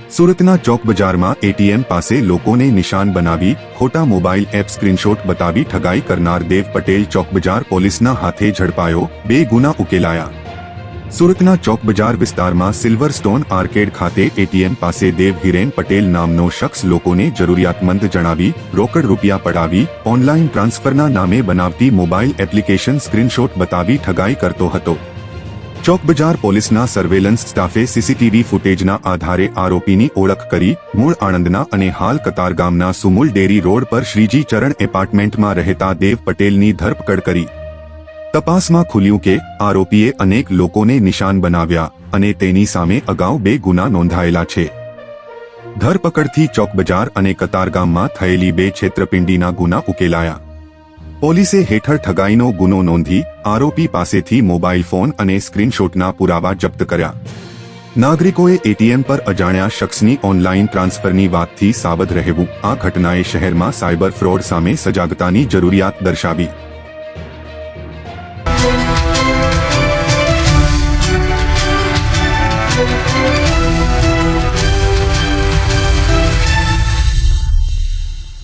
સુરતના ચોક બજારમાં એટીએમ પાસે લોકોને નિશાન બનાવી ખોટા મોબાઈલ એપ સ્ક્રીનશોટ બતાવી ઠગાઈ કરનાર દેવ પટેલ ચોક બજાર પોલીસના હાથે ઝડપાયો, 2 ગુના ઉકેલાયા। સુરતના ચોક બજાર વિસ્તારમાં સિલ્વર સ્ટોન આર્કેડ ખાતે એટીએમ પાસે દેવ હિરેન પટેલ નામનો શખ્સ લોકોને જરૂરિયાતમંદ જણાવી રોકડ રૂપિયા પડાવી ઓનલાઈન ટ્રાન્સફરના નામે બનાવતી મોબાઈલ એપ્લિકેશન સ્ક્રીનશોટ બતાવી ઠગાઈ કરતો હતો। ચોક બજાર પોલીસના સર્વેલન્સ સ્ટાફે સીસીટીવી ફૂટેજના આધારે આરોપીની ઓળખ કરી મૂળ આણંદના અને હાલ કતારગામના સુમુલ ડેરી રોડ પર શ્રીજી ચરણ એપાર્ટમેન્ટમાં રહેતા દેવ પટેલની ધરપકડ કરી। તપાસમાં ખુલ્યું કે આરોપીએ અનેક લોકોને નિશાન બનાવ્યા અને તેની સામે અગાઉ 2 ગુના નોંધાયેલા છે। ધરપકડથી ચોક બજાર અને કતારગામમાં થયેલી 2 છેતરપિંડીના ગુના ઉકેલાયા। પોલીસે હેઠળ ઠગાઈનો ગુનો નોંધી આરોપી પાસેથી મોબાઈલ ફોન અને સ્ક્રીનશોટના પુરાવા જપ્ત કર્યા। નાગરિકોએ એટીએમ પર અજાણ્યા શખ્સની ઓનલાઈન ટ્રાન્સફરની વાતથી સાવધ રહેવું। આ ઘટનાએ શહેરમાં સાયબર ફ્રોડ સામે સજાગતાની જરૂરિયાત દર્શાવી।